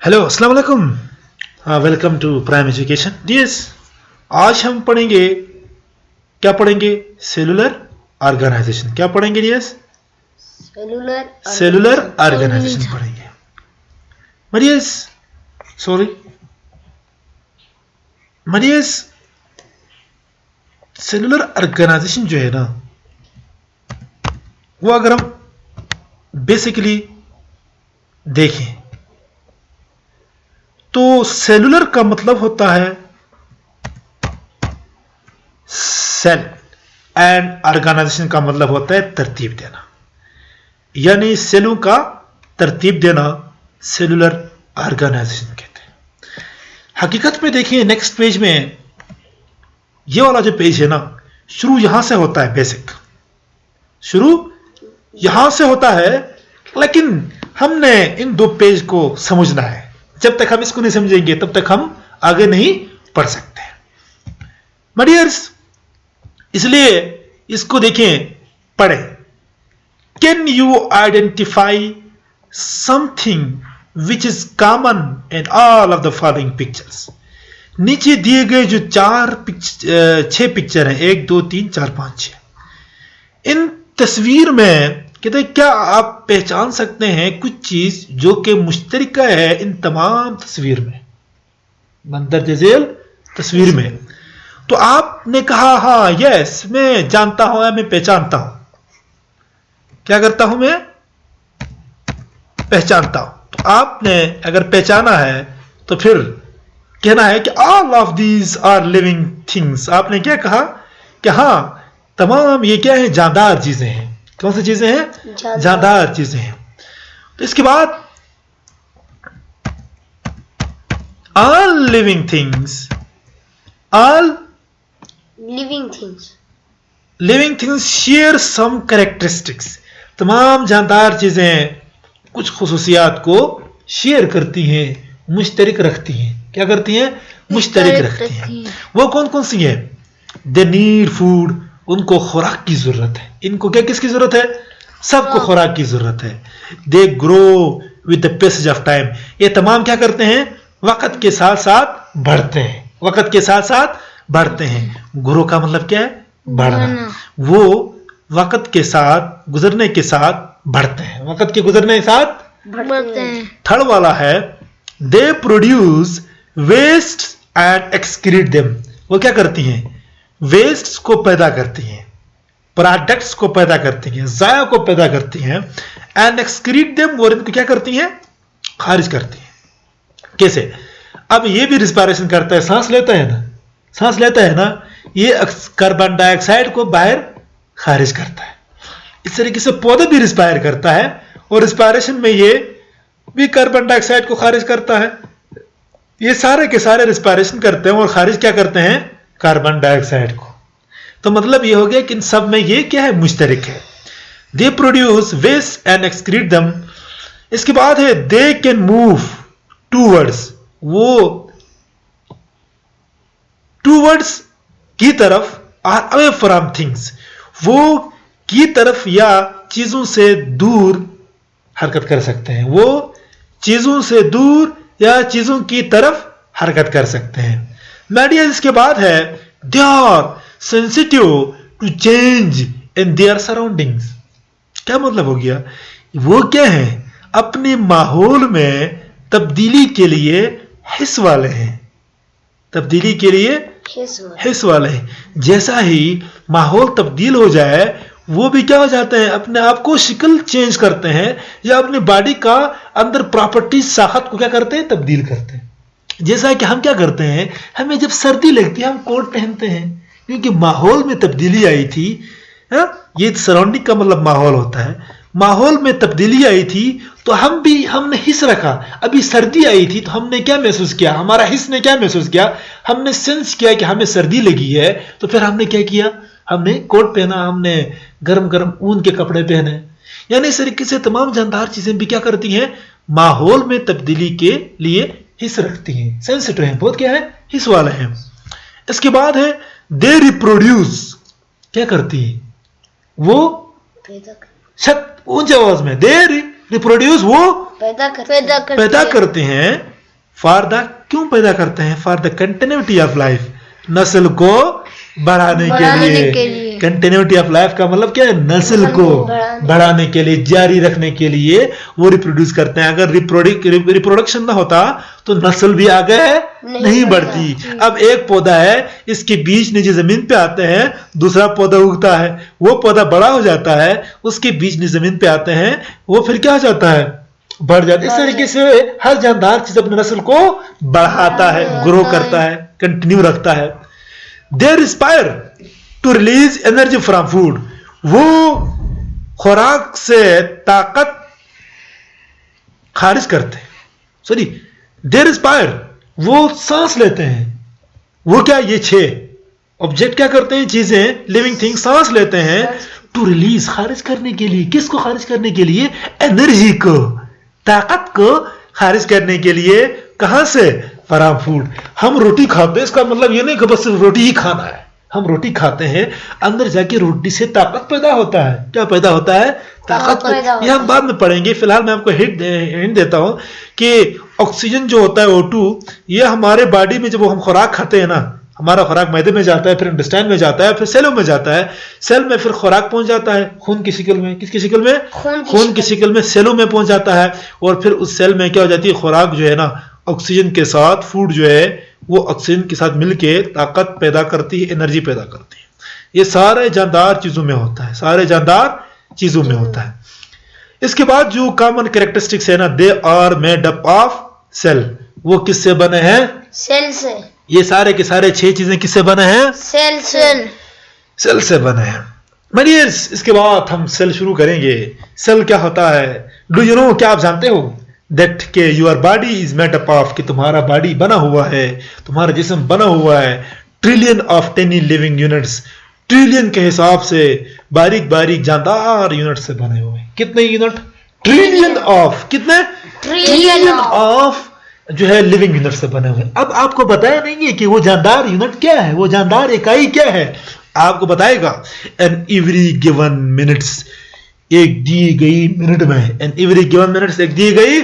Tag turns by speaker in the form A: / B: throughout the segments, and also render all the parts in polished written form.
A: Hello अस्सलाम वालेकुम। Welcome to Prime education dears. आज हम पढ़ेंगे, क्या पढ़ेंगे? Cellular organisation. क्या पढ़ेंगे डियर्स? सेलुलर ऑर्गेनाइजेशन पढ़ेंगे। मरियस सॉरी मरियस, सेलुलर ऑर्गेनाइजेशन जो है ना, वो अगर हम बेसिकली देखें तो सेलुलर का मतलब होता है सेल, एंड ऑर्गेनाइजेशन का मतलब होता है तरतीब देना, यानी सेलों का तरतीब देना सेलुलर ऑर्गेनाइजेशन कहते हैं। हकीकत में देखिए नेक्स्ट पेज में, ये वाला जो पेज है ना, शुरू यहां से होता है, बेसिक शुरू यहां से होता है, लेकिन हमने इन दो पेज को समझना है। जब तक हम इसको नहीं समझेंगे तब तक हम आगे नहीं पढ़ सकते मडियर्स, इसलिए इसको देखें, पढ़ें। Can you identify something which is common in all of the following pictures. नीचे दिए गए जो छह पिक्चर हैं, 1 2 3 4 5 6, इन तस्वीर में कहते हैं क्या आप पहचान सकते हैं कुछ चीज जो कि मुश्तरका है इन तमाम तस्वीर में, मंदरजे झेल तस्वीर में? तो आपने कहा हाँ यस, मैं जानता हूं, मैं पहचानता हूं। क्या करता हूं मैं? पहचानता हूं। तो आपने अगर पहचाना है तो फिर कहना है कि all of these are living things. आपने क्या कहा कि हाँ तमाम ये क्या है, जानदार चीजें हैं। कौन सी चीजें हैं? जानदार चीजें हैं। तो इसके बाद all living things, all living things share some characteristics. तमाम जानदार चीजें कुछ खुसूसियात को शेयर करती हैं, मुश्तरक रखती हैं। क्या करती हैं? मुश्तरक रखती हैं। वो कौन कौन सी है? दे नीड फूड, उनको खुराक की जरूरत है। इनको क्या किसकी जरूरत है? सबको खुराक की जरूरत है। They grow with the passage of time, ये तमाम क्या करते हैं? वक्त के साथ साथ बढ़ते हैं। वक्त के साथ साथ बढ़ते हैं। ग्रो का मतलब क्या है? बढ़ना। वो वक्त के साथ गुजरने के साथ बढ़ते हैं, वक्त के गुजरने के साथ बढ़ते हैं। थर्ड वाला है they produce waste and excrete them. वो क्या करती हैं? वेस्ट को पैदा करती हैं, प्रोडक्ट्स को पैदा करती हैं, जाया को पैदा करती हैं। एंड एक्सक्रीट देम, और इनको क्या करती हैं? खारिज करती हैं। कैसे? अब ये भी रिस्पायरेशन करता है, सांस लेता है ना, सांस लेता है ना, ये कार्बन डाइऑक्साइड को बाहर खारिज करता है। इस तरीके से पौधा भी रिस्पायर करता है, और रिस्पायरेशन में ये भी कार्बन डाइऑक्साइड को खारिज करता है। ये सारे के सारे रिस्पायरेशन करते हैं और खारिज क्या करते हैं? कार्बन डाइऑक्साइड को। तो मतलब ये हो गया कि इन सब में ये क्या है? मुश्तरक है। They produce waste and excrete them. इसके बाद है दे कैन मूव टूवर्ड्स, वो टूवर्ड्स की तरफ, आर अवे फ्रॉम थिंग्स, वो की तरफ या चीजों से दूर हरकत कर सकते हैं। वो चीजों से दूर या चीजों की तरफ हरकत कर सकते हैं। मीडिया इसके बाद है they are sensitive to change in their surroundings. क्या मतलब हो गया? वो क्या है? अपने माहौल में तब्दीली के लिए हिस्स वाले हैं। तब्दीली के लिए हिस्स वाले हैं। जैसा ही माहौल तब्दील हो जाए, वो भी क्या हो जाते हैं? अपने आप को शिकल चेंज करते हैं, या अपनी बॉडी का अंदर प्रॉपर्टी साखत को क्या करते हैं? तब्दील करते हैं। जैसा कि हम क्या करते हैं, हमें जब सर्दी लगती है हम कोट पहनते हैं, क्योंकि माहौल में तब्दीली आई थी। ये सराउंडिंग का मतलब माहौल होता है। माहौल में तब्दीली आई थी तो हमने हिस्स रखा। अभी सर्दी आई थी तो हमने क्या महसूस किया? हमारा हिस्स ने क्या महसूस किया? हमने सेंस किया कि हमें सर्दी लगी है, तो फिर हमने क्या किया? हमने कोट पहना, हमने गर्म गर्म ऊन के कपड़े पहने। यानी इस तरीके से तमाम जानदार चीजें भी क्या करती हैं? माहौल में तब्दीली के लिए हिस्स रखती हैं, सेंसिटिव हैं, बहुत क्या है? हिस्स वाले हैं। इसके बाद है दे रिप्रोड्यूस। क्या करती है? वो ऊंची आवाज में दे रिप्रोड्यूस, वो पैदा करते हैं फॉर द क्यों पैदा करते हैं? For the continuity of life, नस्ल को बढ़ाने के लिए। कंटिन्यूटी ऑफ लाइफ का मतलब क्या है? नस्ल को बढ़ाने के लिए, जारी रखने के लिए वो रिप्रोड्यूस करते हैं। अगर रिप्रोडक्शन ना होता तो नस्ल भी आगे नहीं बढ़ती। अब एक पौधा है, इसके बीज नीचे जमीन पे आते हैं, दूसरा पौधा उगता है, वो पौधा बड़ा हो जाता है, उसके बीज नीचे जमीन पे आते हैं, वो फिर क्या हो जाता है? बढ़ जाता है। इस तरीके से हर जानदार चीज अपने नस्ल को बढ़ाता है, ग्रो करता है, कंटिन्यू रखता है। They respire to release energy from food, वो खुराक से ताकत खारिज करते हैं। सॉरी, दे रिस्पायर, वो सांस लेते हैं। वो क्या? ये 6 ऑब्जेक्ट क्या करते हैं? चीजें, लिविंग थिंग सांस लेते हैं टू रिलीज, खारिज करने के लिए। किसको खारिज करने के लिए? एनर्जी को, ताकत को खारिज करने के लिए। कहां से? From food. हम रोटी खाते हैं, इसका मतलब ये नहीं कि बस रोटी ही खाना है। हम रोटी खाते हैं, अंदर जाके रोटी से ताकत पैदा होता है। क्या पैदा होता है? ताकत। ये हम बाद में पढ़ेंगे। फिलहाल मैं आपको हिंट देता हूं कि ऑक्सीजन जो होता है O2, ये हमारे बॉडी में जब हम खुराक खाते हैं ना, हमारा खुराक मैदे में जाता है, फिर इंटेस्टाइन में जाता है, फिर सेलों में जाता है, सेल में फिर खुराक पहुंच जाता है खून की शिकल में। किसकी शिकल में? खून की शिकल में सेलों में पहुंच जाता है। और फिर उस सेल में क्या हो जाती है? खुराक जो है ना, ऑक्सीजन के साथ, फूड जो है वो ऑक्सीजन के साथ मिलके ताकत पैदा करती है, एनर्जी पैदा करती है। ये सारे जानदार चीजों में होता है, सारे जानदार चीजों में होता है। इसके बाद जो कॉमन कैरेक्टरिस्टिक्स है ना, they are made up of cell, वो किससे बने हैं?
B: सेल से।
A: ये सारे के सारे 6 चीजें किससे बने हैं?
B: सेल
A: से बने हैं। मरियर्स, इसके बाद हम सेल शुरू करेंगे। सेल क्या होता है? डू यू नो, क्या आप जानते हो? दैट के your body is made up of, कि तुम्हारा बॉडी बना हुआ है, तुम्हारा जिस्म बना हुआ है trillion of tiny living units, trillion के हिसाब से बारीक बारीक जानदार यूनिट से बने हुए। कितने यूनिट? ट्रिलियन ऑफ, कितने? ट्रिलियन ऑफ जो है लिविंग यूनिट से बने हुए। अब आपको बताया नहीं है कि वो जानदार यूनिट क्या है, वो जानदार इकाई क्या है। आपको बताएगा एन एवरी गिवन मिनट्स, एक दी गई मिनट में, एन एवरी गिवन मिनट्स, एक दी गई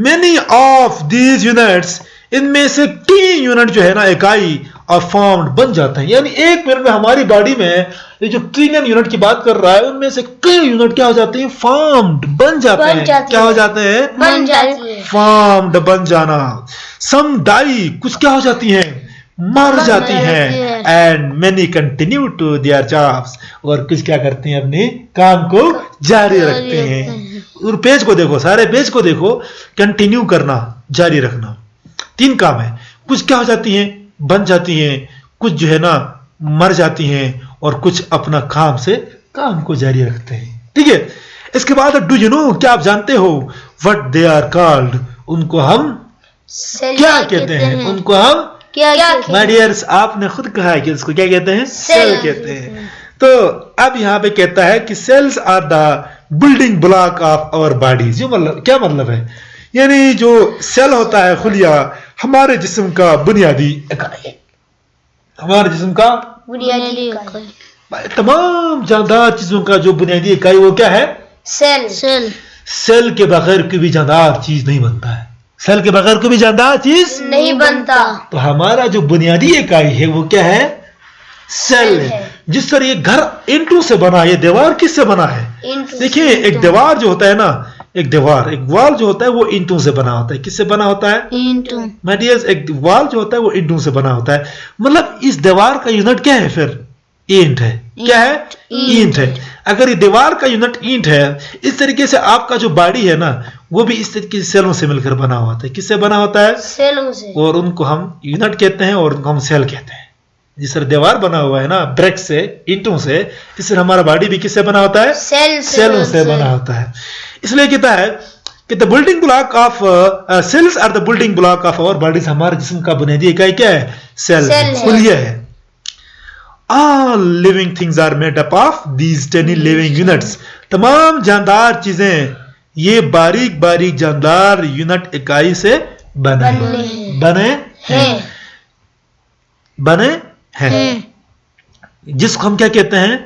A: मेनी ऑफ दीज यूनिट्स, इनमें से 3 यूनिट जो है ना, इकाई और फॉर्म्ड बन जाते हैं। यानी एक मिनट में हमारी बॉडी में ये जो ट्रिलियन यूनिट की बात कर रहा है, उनमें से कई यूनिट क्या हो जाते हैं? फॉर्म्ड, बन जाते हैं। क्या हो जाते हैं?
B: बन जाती है।
A: फॉर्म्ड, बन जाना। सम डाई, कुछ क्या हो जाती हैं? मर जाती हैं। And many continue to their jobs, और कुछ क्या करते हैं? अपने काम को जारी रखते हैं। और पेज को देखो, सारे पेज को देखो, कंटिन्यू करना, जारी रखना, 3 काम है। कुछ क्या हो जाती हैं? बन जाती हैं, कुछ जो है ना मर जाती हैं, और कुछ अपना काम को जारी रखते हैं। ठीक है। इसके बाद डू यू नो, क्या आप जानते हो? व्हाट दे आर कॉल्ड, उनको हम क्या कहते हैं? उनको हम माय डियर्स, आपने खुद कहा है कि उसको क्या कहते हैं? सेल कहते हैं। तो अब यहां पे कहता है कि cells are the building block of our bodies. जो मतलब क्या मतलब है? यानी जो सेल होता है, खुलिया, हमारे जिस्म का बुनियादी इकाई, हमारे जिस्म का
B: बुनियादी इकाई,
A: तमाम जानदार चीजों का जो बुनियादी इकाई, वो क्या है?
B: सेल।
A: सेल के बगैर कोई भी जानदार चीज नहीं बनता है। सेल के बगैर कोई भी जानदार चीज
B: नहीं बनता।
A: तो हमारा जो बुनियादी इकाई है वो क्या है? सेल है। जिस तरह ये घर ईंटों से बना है, ये दीवार किससे बना है? देखिए, एक दीवार जो होता है ना, एक वॉल जो होता है वो ईंटों से बना होता है। किससे बना होता है?
B: ईंटों।
A: माय डियर्स, एक वॉल जो होता है वो ईंटों से बना होता है। मतलब इस दीवार का यूनिट क्या है? फिर ईंट है। क्या है? ईंट है। अगर ये दीवार का यूनिट ईंट है, इस तरीके से आपका जो बॉडी है ना, वो भी इस तरीके से सेलों से मिलकर बना होता है। किससे बना होता है?
B: सेलों से।
A: और उनको हम यूनिट कहते हैं और उनको हम सेल कहते हैं। जिस तरह दीवार बना हुआ है ना ब्रिक से, ईंटों से, इस तरह हमारा बॉडी भी किससे बना होता है? सेलों से बना होता है। इसलिए कहता है कि the building block of cells are the building block of our bodies. हमारे जिस्म का बुनियादी इकाई क्या है? सेल है। All living things are made up of these tiny living units. तमाम जानदार चीजें ये बारीक बारीक जानदार यूनिट इकाई से बने हैं, जिसको हम क्या कहते हैं?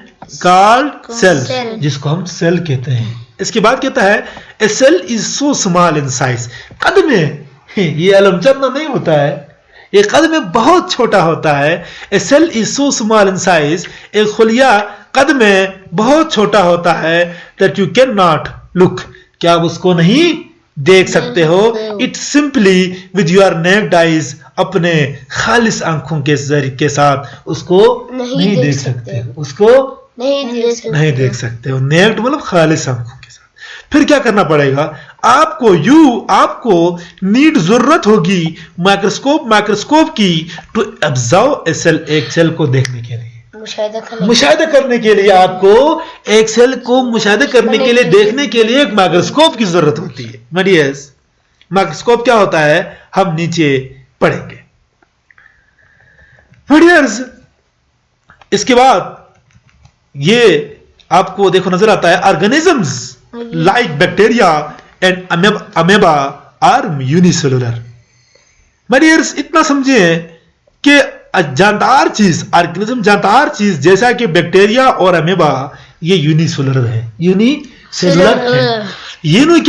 A: कॉल्ड सेल, जिसको हम सेल कहते हैं। इसके बाद कहता है a cell is so small in size, कद में ये अलमचंद नहीं होता है, ये कद में बहुत छोटा होता है। A cell is so small in size, एक खुलिया कद में बहुत छोटा होता है, that you can not look, क्या आप उसको नहीं देख सकते हो। It simply with your naked eyes, अपने खालिस आंखों के साथ उसको नहीं देख सकते, उसको नहीं देख सकते हो। नेक्ड मतलब खालिस आंखों के साथ। फिर क्या करना पड़ेगा आपको नीड, जरूरत होगी माइक्रोस्कोप की, टू ऑब्जर्व ए सेल, एक सेल को देखने के लिए, मुशाहिदा करने के लिए, आपको एक सेल को मुशाहिदा करने के लिए, देखने के लिए एक माइक्रोस्कोप की जरूरत होती है। मडियस, माइक्रोस्कोप क्या होता है हम नीचे पढ़ेंगे। मडियस, इसके बाद ये आपको देखो नजर आता है organisms like bacteria and amoeba are unicellular. मडियस, इतना समझिए कि जानदार चीज, ऑर्गेनिज्म जानदार चीज जैसा कि बैक्टीरिया और अमेबा, ये यूनिसेलुलर है, यूनिसेलुलर है। यूनी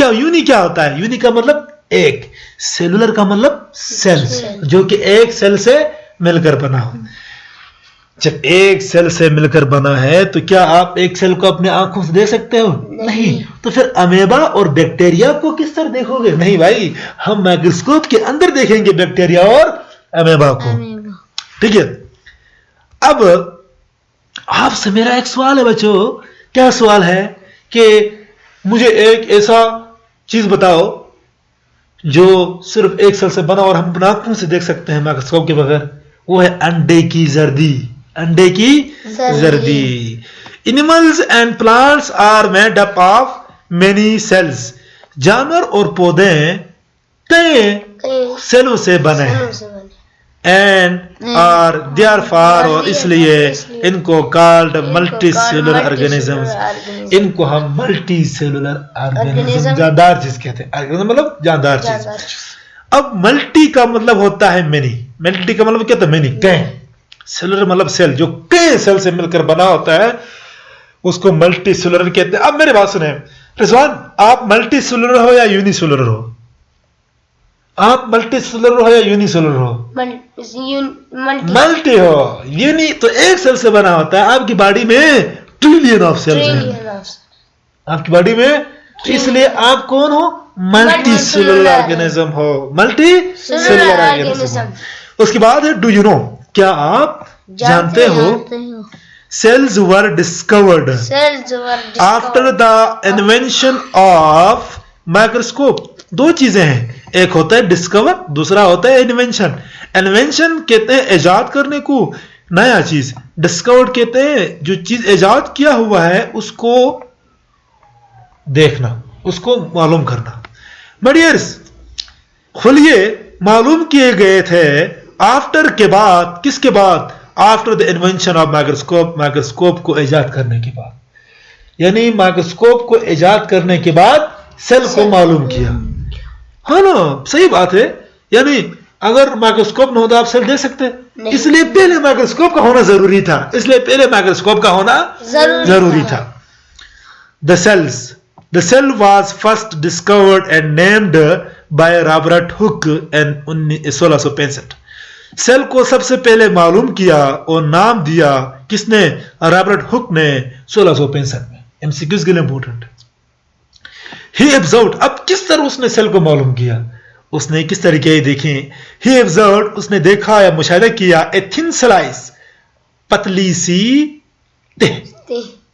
A: क्या होता है? यूनी का मतलब एक, सेलुलर का मतलब सेल, जो कि एक सेल से मिलकर बना हो। जब एक सेल से मिलकर बना है तो क्या आप एक सेल को अपने आंखों से देख सकते हो? नहीं। तो फिर अमेबा और बैक्टीरिया को किस तरह देखोगे? नहीं भाई, हम माइक्रोस्कोप के अंदर देखेंगे बैक्टीरिया और अमेबा को। ठीक है। अब आपसे मेरा एक सवाल है बच्चों, क्या सवाल है कि मुझे एक ऐसा चीज बताओ जो सिर्फ एक सेल से बना और हम अपनी आंखों से देख सकते हैं माइक्रोस्कोप के बगैर। वो है अंडे की जर्दी। अंडे की जर्दी। Animals and plants are made up of many cells. जानवर और पौधे कई सेलों से बने हैं। एंड आर देयर फॉर, और इसलिए इनको कॉल्ड मल्टी सेलुलर ऑर्गेनिजम्स। इनको हम मल्टी सेलुलर ऑर्गेनिज्म, जानदार चीज कहते हैं। ऑर्गेनिज्म मतलब जानदार चीज। अब मल्टी का मतलब होता है मेनी। मल्टी का मतलब क्या होता है? मेनी, कई। सेलुलर मतलब सेल, जो कई सेल से मिलकर बना होता है उसको मल्टी सेलुलर कहते हैं। अब मेरी बात सुने रिजवान, आप मल्टी सेलुलर हो या यूनिसेलुलर हो? आप मल्टी सेलुलर हो या यूनिसेलुलर हो? मल्टी हो। यूनि तो एक सेल से बना होता है। आपकी बॉडी में ट्रिलियन ऑफ सेल्स हैं आपकी बॉडी में, इसलिए आप कौन हो? मल्टी सेलुलर ऑर्गेनिज्म हो। Multi cellular organism. उसके बाद है डू यू नो, क्या आप जानते हो? Cells were discovered after the invention of microscope. दो चीजें हैं, एक होता है डिस्कवर, दूसरा होता है इन्वेंशन। इन्वेंशन कहते हैं इजाद करने को, नया चीज। डिस्कवर्ड कहते हैं जो चीज इजाद किया हुआ है उसको देखना, उसको मालूम करना। मडियर्स, खुलिए मालूम किए गए थे आफ्टर के बाद, किसके बाद? After the invention of microscope. Microscope को इजाद करने के बाद, यानी माइक्रोस्कोप को इजाद करने के बाद सेल को मालूम किया। हाँ ना, सही बात है। यानी अगर माइक्रोस्कोप न होता आप सेल देख सकते, इसलिए पहले माइक्रोस्कोप का होना जरूरी था। इसलिए पहले माइक्रोस्कोप का होना जरूरी था। The cell was first discovered and named by Robert Hooke in 1665। Cell को सबसे पहले मालूम किया और नाम दिया किसने? रॉबर्ट हुक ने 1665 में। एमसीक्यूज के लिए इंपोर्टेंट। ही ऑब्जर्व्ड, अब किस तरह उसने सेल को मालूम किया? उसने किस तरीके देखें? ही ऑब्जर्व्ड, उसने देखा या मुशाहिदा किया, ए थिन स्लाइस, पतली सी टेह,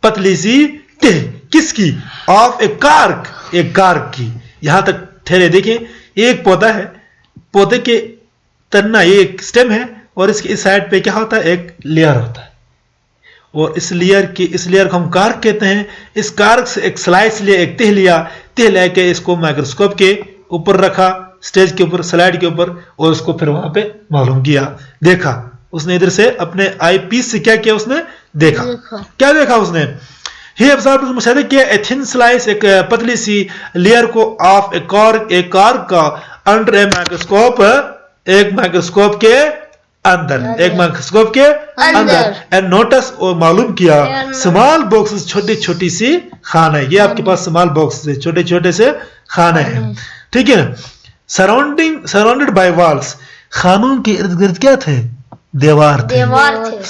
A: पतली सी टेह, किसकी? ऑफ ए कार्क, एक कार्क की। यहां तक ठहरे देखें, एक पौधा है, पौधे के तना एक स्टेम है और इसके इस साइड पे क्या होता है? एक लेयर होता है, और इस लेयर को हम कार्क कहते हैं। इस कार्क से एक स्लाइस लिया, एक तह लिया, तह लेके इसको माइक्रोस्कोप के ऊपर रखा, स्टेज के ऊपर, स्लाइड के ऊपर, और उसको फिर वहां पे मालूम किया, देखा। उसने इधर से अपने आई पीस से क्या किया? उसने देखा। क्या देखा उसने? ही ऑब्जर्व्ड, मुशाहिदा किया, ए थिन स्लाइस, एक पतली सी लेयर को, ऑफ ए कार्क का, अंडर ए माइक्रोस्कोप, एक माइक्रोस्कोप के अंदर, एक माइक्रोस्कोप के अंदर। एंड नोटिस, और मालूम किया, स्मॉल बॉक्सेस, छोटी छोटी सी खाने, ये आपके पास स्मॉल बॉक्स है, छोटे छोटे से खाने हैं, ठीक है। सराउंडेड बाय वॉल्स, खानों के इर्द गिर्द क्या थे? दीवार थे।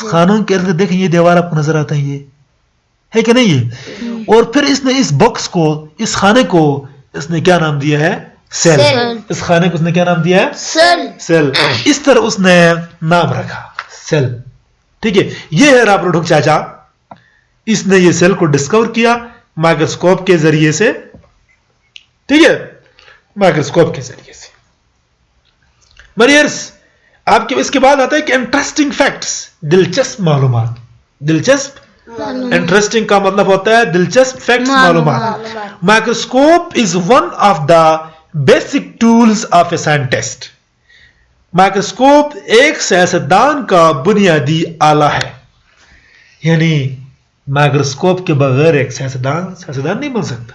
A: खानों के इर्द देखें, ये दीवार आपको नजर आता है, ये है कि नहीं ये? और फिर इसने इस बॉक्स को, इस खाने को इसने क्या नाम दिया है? सेल। इस खाने को उसने क्या नाम दिया है? सेल। इस तरह उसने नाम रखा, सेल, ठीक है। ये है राबर्ट चाचा, इसने ये सेल को डिस्कवर किया माइक्रोस्कोप के जरिए से, ठीक है, माइक्रोस्कोप के जरिए से। मरियर्स, आपके इसके बाद आता है कि इंटरेस्टिंग फैक्ट्स, दिलचस्प मालूमात। दिलचस्प, इंटरेस्टिंग का मतलब होता है दिलचस्प, फैक्ट्स मालूमात। Microscope is one of the basic tools of a scientist. Microscope एक सियासतदान का बुनियादी आला है, यानी माइक्रोस्कोप के बगैर एक सियासतदान नहीं बन सकता,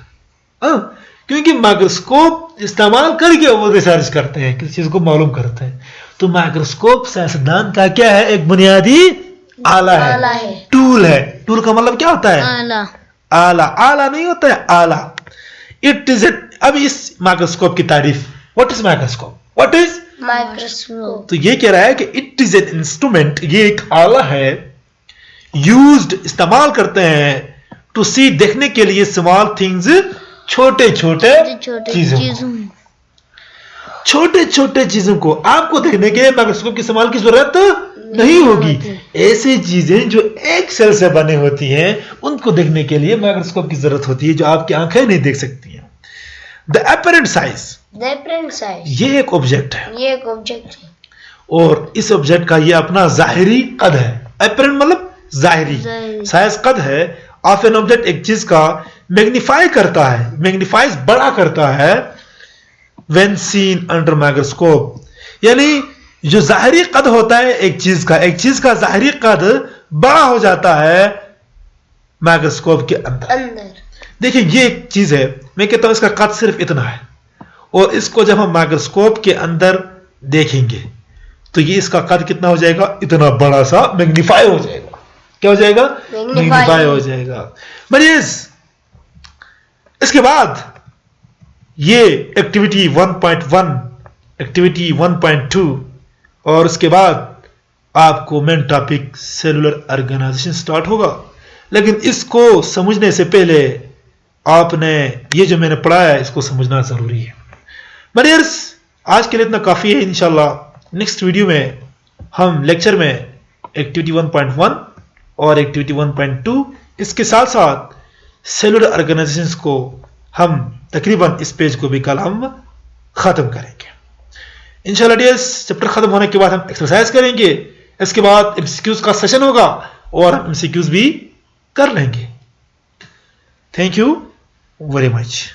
A: क्योंकि माइक्रोस्कोप इस्तेमाल करके वो रिसर्च करते हैं, किसी चीज को मालूम करते हैं। तो माइक्रोस्कोप सियासतदान का क्या है? एक बुनियादी आला है, टूल है। टूल का मतलब क्या होता है? आला। आला नहीं होता है, आला। इट इज अब इस माइक्रोस्कोप की तारीफ, what is microscope? What is
B: microscope?
A: तो ये कह रहा है कि इट इज एन इंस्ट्रूमेंट, ये एक आला है, यूज्ड, इस्तेमाल करते हैं, टू सी, देखने के लिए, स्मॉल थिंग्स, छोटे छोटे चीजों को आपको देखने के लिए माइक्रोस्कोप के इस्तेमाल की जरूरत नहीं होगी। ऐसी चीजें जो एक सेल से बने होती हैं, उनको देखने के लिए माइक्रोस्कोप की जरूरत होती है, जो आपकी आंखें नहीं देख सकती हैं। द अपरेंट साइज, ये एक ऑब्जेक्ट है, और इस ऑब्जेक्ट का ये अपना जाहिरी कद है। अपरेंट मतलब जाहिरी, साइज कद है ऑफ एन ऑब्जेक्ट, एक चीज का मैग्नीफाई करता है, मैग्नीफाइज बड़ा करता है, व्हेन सीन अंडर माइक्रोस्कोप, यानी जो जाहिरी कद होता है एक चीज का जाहिरी कद बड़ा हो जाता है माइक्रोस्कोप के अंदर। देखिए, ये एक चीज है, मैं कहता हूं इसका कद सिर्फ इतना है, और इसको जब हम माइक्रोस्कोप के अंदर देखेंगे तो ये इसका कद कितना हो जाएगा? इतना बड़ा सा मैग्नीफाई हो जाएगा। क्या हो जाएगा? मैग्नीफाई हो जाएगा। मरीज, इसके बाद ये एक्टिविटी 1.1, एक्टिविटी 1.2, और उसके बाद आपको main topic cellular organisation start होगा। लेकिन इसको समझने से पहले आपने ये जो मैंने पढ़ा है इसको समझना जरूरी है। मरियर्स, आज के लिए इतना काफी है। इंशाल्लाह नेक्स्ट वीडियो में हम लेक्चर में एक्टिविटी 1.1 और एक्टिविटी 1.2, इसके साथ साथ सेलुलर ऑर्गेनाइजेशंस को हम तकरीबन इस पेज को भी कल हम खत्म करेंगे इंशाल्लाह। डियर्स, चैप्टर खत्म होने के बाद हम एक्सरसाइज करेंगे, इसके बाद एमसीक्यूज का सेशन होगा और हम एमसीक्यूज भी कर लेंगे। Thank you very much.